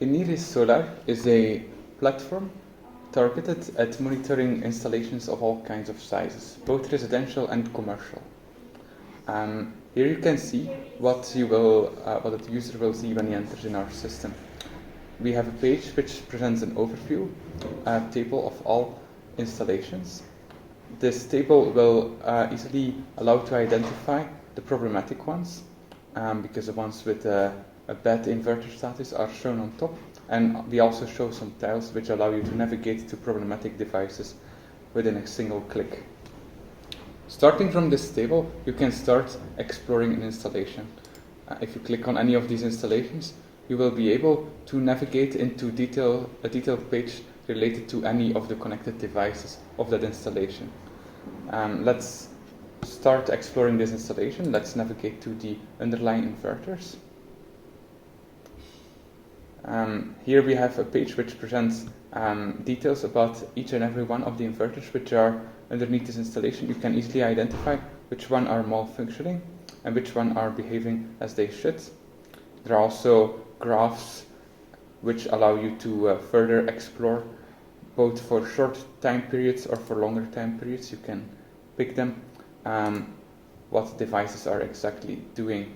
Eniris Solar is a platform targeted at monitoring installations of all kinds of sizes, both residential and commercial. Here you can see what the user will see when he enters in our system. We have a page which presents an overview, a table of all installations. This table will easily allow to identify the problematic ones, because the ones with a bad inverter status are shown on top, and we also show some tiles which allow you to navigate to problematic devices within a single click. Starting from this table, you can start exploring an installation. If you click on any of these installations, you will be able to navigate into a detailed page related to any of the connected devices of that installation. Let's start exploring this installation. Let's navigate to the underlying inverters. Here we have a page which presents details about each and every one of the inverters which are underneath this installation. You can easily identify which one are malfunctioning and which one are behaving as they should. There are also graphs which allow you to further explore, both for short time periods or for longer time periods. You can pick them, what devices are exactly doing.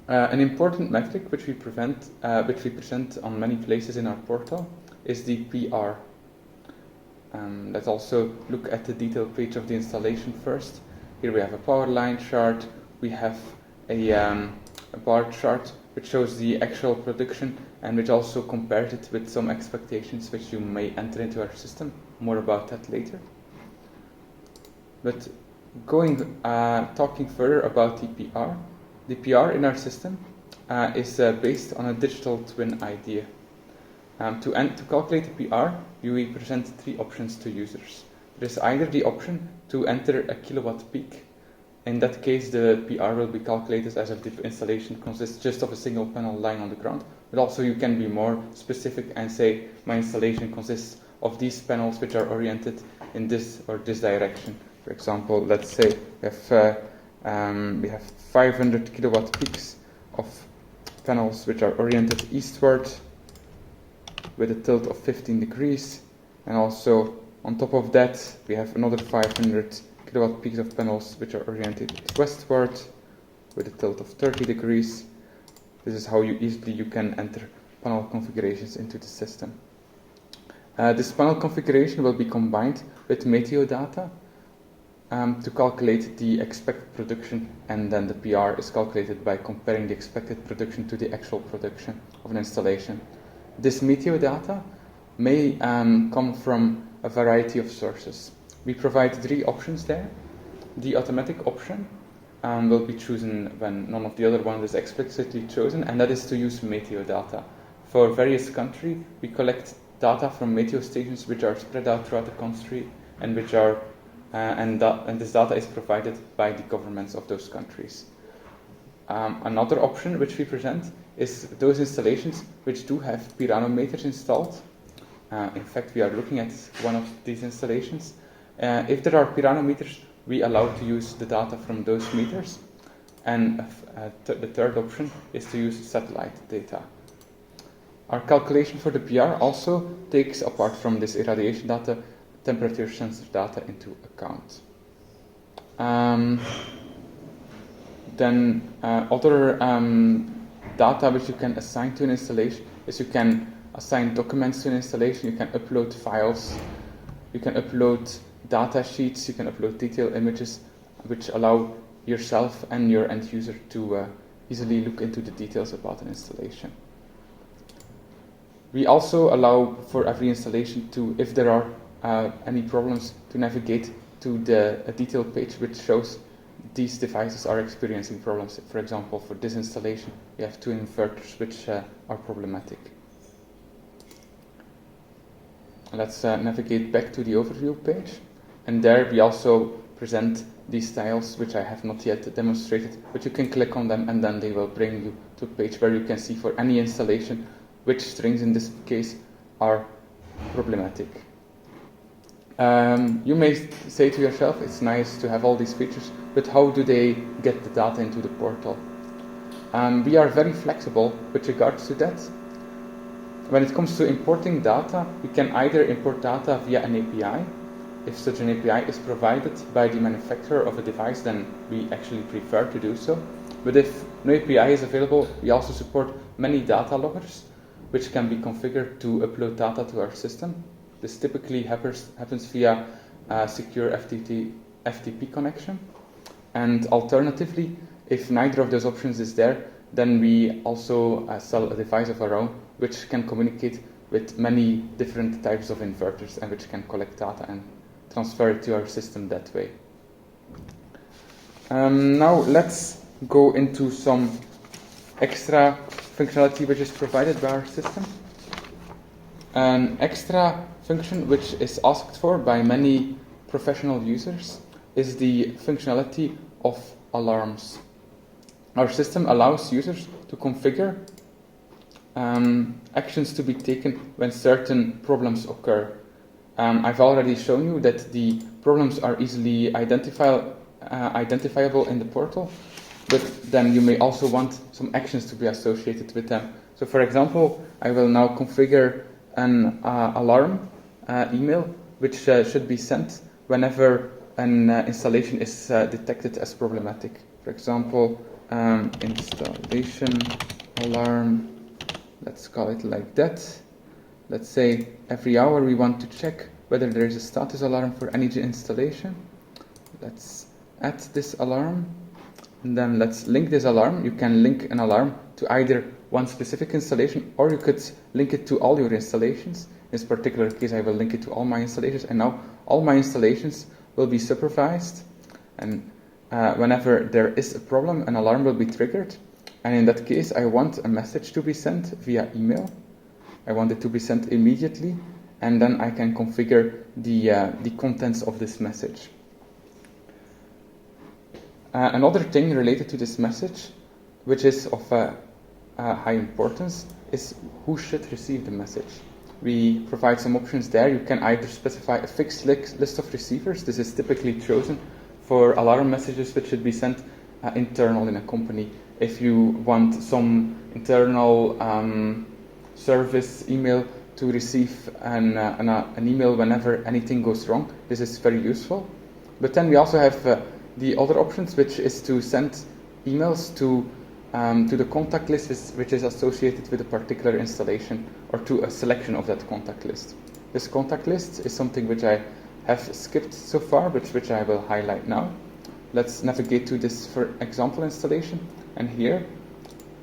An important metric which we present on many places in our portal is the PR. Let's also look at the detailed page of the installation first. Here we have a power line chart. We have a bar chart which shows the actual production and which also compares it with some expectations which you may enter into our system. More about that later. But talking further about the PR. The PR in our system is based on a digital twin idea. To calculate the PR, we present three options to users. There is either the option to enter a kilowatt peak. In that case, the PR will be calculated as if the installation consists just of a single panel lying on the ground. But also you can be more specific and say, my installation consists of these panels which are oriented in this or this direction. For example, let's say we have 500 kilowatt peaks of panels which are oriented eastward with a tilt of 15 degrees, and also on top of that we have another 500 kilowatt peaks of panels which are oriented westward with a tilt of 30 degrees. This is how you can enter panel configurations into the system. This panel configuration will be combined with meteo data to calculate the expected production, and then the PR is calculated by comparing the expected production to the actual production of an installation. This meteo data may come from a variety of sources. We provide three options there. The automatic option will be chosen when none of the other ones is explicitly chosen, and that is to use meteo data. For various countries, we collect data from meteo stations which are spread out throughout the country and which are and this data is provided by the governments of those countries. Another option which we present is those installations which do have pyranometers installed. In fact, we are looking at one of these installations. If there are pyranometers, we allow to use the data from those meters. And the third option is to use satellite data. Our calculation for the PR also takes, apart from this irradiation data, temperature sensor data into account. Then other data which you can assign to an installation is you can assign documents to an installation, you can upload files, you can upload data sheets, you can upload detailed images which allow yourself and your end user to easily look into the details about an installation. We also allow for every installation to, if there are any problems, to navigate to a detailed page which shows these devices are experiencing problems. For example, for this installation, we have two inverters which are problematic. Let's navigate back to the overview page, and there we also present these tiles which I have not yet demonstrated, but you can click on them and then they will bring you to a page where you can see for any installation which strings in this case are problematic. You may say to yourself, it's nice to have all these features, but how do they get the data into the portal? We are very flexible with regards to that. When it comes to importing data, we can either import data via an API. If such an API is provided by the manufacturer of a device, then we actually prefer to do so. But if no API is available, we also support many data loggers, which can be configured to upload data to our system. This typically happens via a secure FTP connection. And alternatively, if neither of those options is there, then we also sell a device of our own, which can communicate with many different types of inverters and which can collect data and transfer it to our system that way. Now let's go into some extra functionality which is provided by our system. An extra function which is asked for by many professional users is the functionality of alarms. Our system allows users to configure actions to be taken when certain problems occur. I've already shown you that the problems are easily identifiable in the portal, but then you may also want some actions to be associated with them. So for example, I will now configure an alarm email which should be sent whenever an installation is detected as problematic. For example, installation alarm, let's call it like that. Let's say every hour we want to check whether there is a status alarm for energy installation. Let's add this alarm, and then let's link this alarm. You can link an alarm to either one specific installation, or you could link it to all your installations. In this particular case, I will link it to all my installations, and now all my installations will be supervised, and whenever there is a problem, an alarm will be triggered, and in that case, I want a message to be sent via email. I want it to be sent immediately, and then I can configure the contents of this message. Another thing related to this message, which is of high importance, is who should receive the message. We provide some options there. You can either specify a fixed list of receivers. This is typically chosen for alarm messages which should be sent internal in a company. If you want some internal service email to receive an email whenever anything goes wrong, this is very useful. But then we also have the other options, which is to send emails to the contact list which is associated with a particular installation, or to a selection of that contact list. This contact list is something which I have skipped so far, but which I will highlight now. Let's navigate to this, for example, installation, and here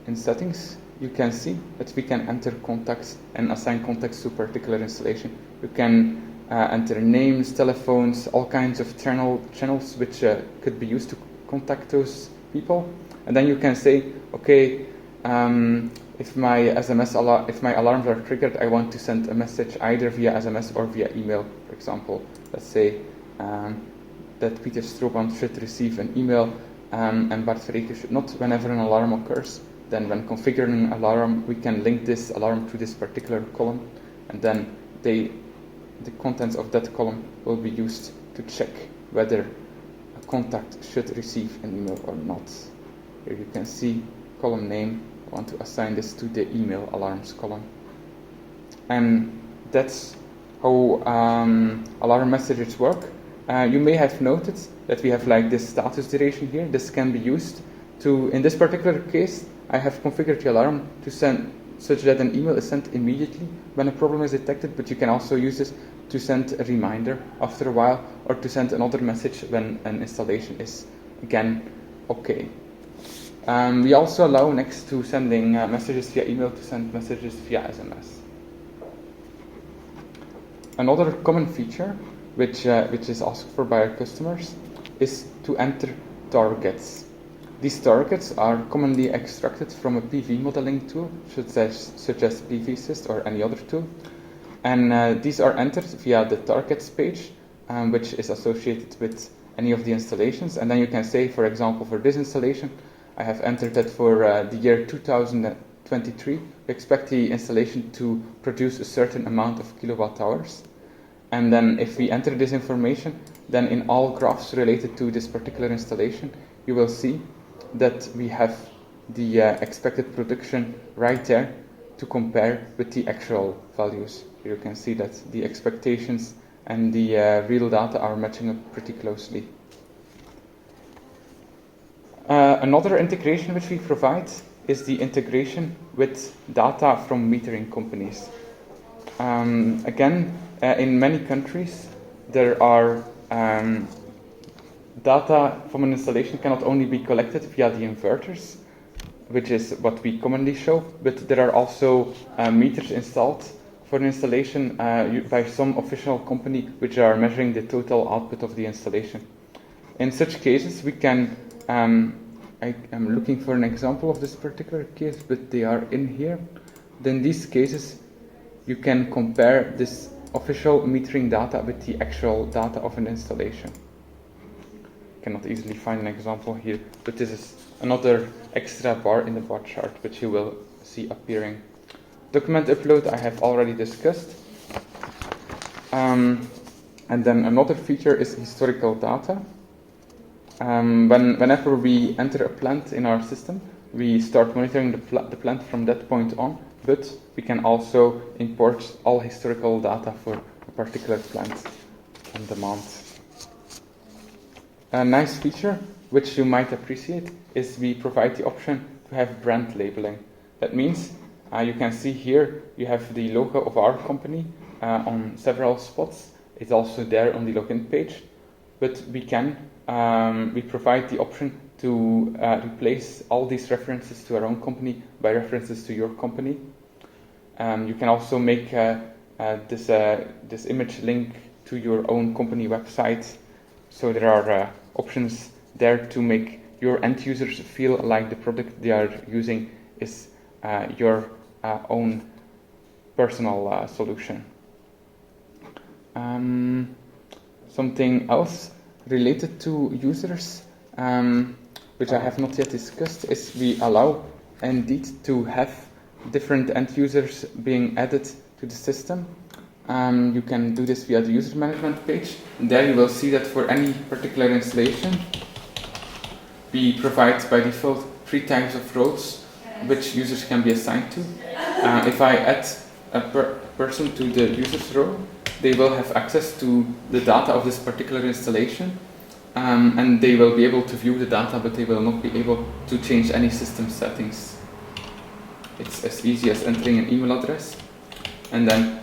in settings you can see that we can enter contacts and assign contacts to a particular installation. You can enter names, telephones, all kinds of channels which could be used to contact those people. And then you can say, okay, if my alarms are triggered, I want to send a message either via SMS or via email. For example, let's say that Peter Stroopman should receive an email and Bart Verreke should not whenever an alarm occurs. Then when configuring an alarm, we can link this alarm to this particular column, and then the contents of that column will be used to check whether a contact should receive an email or not. Here you can see column name. I want to assign this to the email alarms column. And that's how alarm messages work. You may have noted that we have like this status duration here. This can be used to, in this particular case, I have configured the alarm to send such that an email is sent immediately when a problem is detected, but you can also use this to send a reminder after a while, or to send another message when an installation is again okay. We also allow, next to sending messages via email, to send messages via SMS. Another common feature which is asked for by our customers is to enter targets. These targets are commonly extracted from a PV modeling tool, such as PVSys or any other tool. And these are entered via the targets page, which is associated with any of the installations. And then you can say, for example, for this installation, I have entered that for the year 2023. We expect the installation to produce a certain amount of kilowatt hours. And then if we enter this information, then in all graphs related to this particular installation, you will see that we have the expected production right there to compare with the actual values. Here you can see that the expectations and the real data are matching up pretty closely. Another integration which we provide is the integration with data from metering companies. Again, in many countries, there are data from an installation cannot only be collected via the inverters, which is what we commonly show, but there are also meters installed for an installation by some official company which are measuring the total output of the installation. In such cases, we can, I am looking for an example of this particular case, but they are in here. Then in these cases, you can compare this official metering data with the actual data of an installation. Cannot easily find an example here, but this is another extra bar in the bar chart which you will see appearing. Document upload I have already discussed. And then another feature is historical data. Whenever we enter a plant in our system, we start monitoring the plant from that point on, but we can also import all historical data for a particular plant on demand. A nice feature which you might appreciate is we provide the option to have brand labeling. That means you can see here you have the logo of our company on several spots. It's also there on the login page, but we provide the option to replace all these references to our own company by references to your company. You can also make this image link to your own company website. So there are options there to make your end users feel like the product they are using is your own personal solution. Something else related to users, which I have not yet discussed, is we allow Indeed to have different end users being added to the system. You can do this via the user management page. And there you will see that for any particular installation, we provide by default 3 types of roles which users can be assigned to. If I add a person to the users role, they will have access to the data of this particular installation, and they will be able to view the data, but they will not be able to change any system settings. It's as easy as entering an email address, and then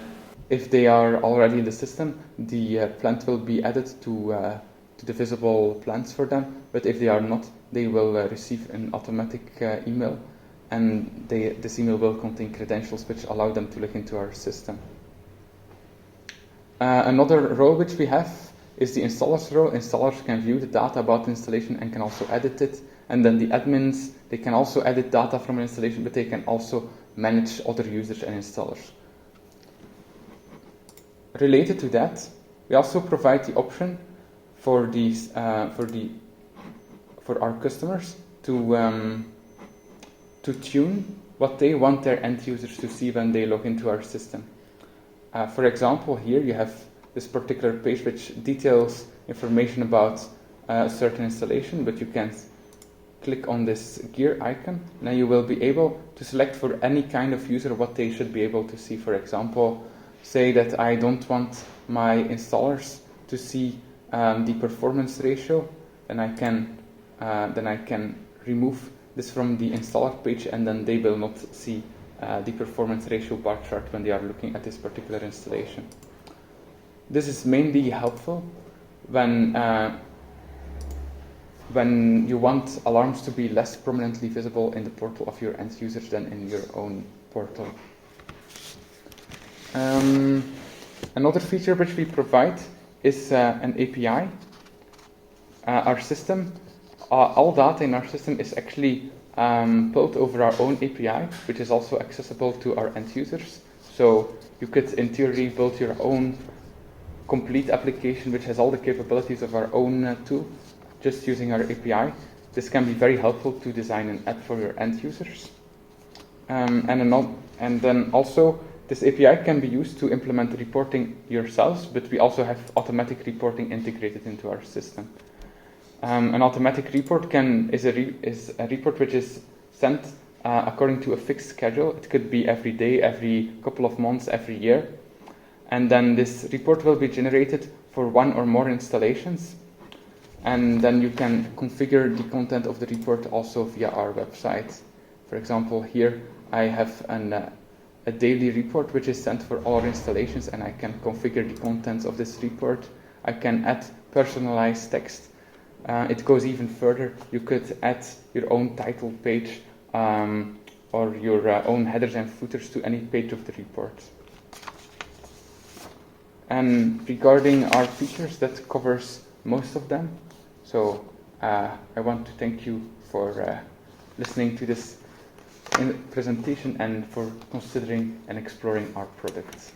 if they are already in the system, the plant will be added to the visible plants for them, but if they are not, they will receive an automatic email, and this email will contain credentials which allow them to look into our system. Another role which we have is the installers role. Installers can view the data about the installation and can also edit it, and then the admins, they can also edit data from an installation, but they can also manage other users and installers. Related to that, we also provide the option for our customers to tune what they want their end users to see when they log into our system. For example, here you have this particular page which details information about a certain installation, but you can click on this gear icon, and you will be able to select for any kind of user what they should be able to see. For example, say that I don't want my installers to see the performance ratio, then I can remove this from the installer page, and then they will not see the performance ratio bar chart when they are looking at this particular installation. This is mainly helpful when you want alarms to be less prominently visible in the portal of your end users than in your own portal. Another feature which we provide is an API. Our system, all data in our system is actually pulled over our own API, which is also accessible to our end users. So you could, in theory, build your own complete application which has all the capabilities of our own tool, just using our API. This can be very helpful to design an app for your end users. And then also, this API can be used to implement reporting yourselves, but we also have automatic reporting integrated into our system. An automatic report is a report which is sent according to a fixed schedule. It could be every day, every couple of months, every year. And then this report will be generated for one or more installations. And then you can configure the content of the report also via our website. For example, here I have a daily report which is sent for all our installations, and I can configure the contents of this report. I can add personalized text. It goes even further. You could add your own title page or your own headers and footers to any page of the report. And regarding our features, that covers most of them. So I want to thank you for listening to this presentation and for considering and exploring our products.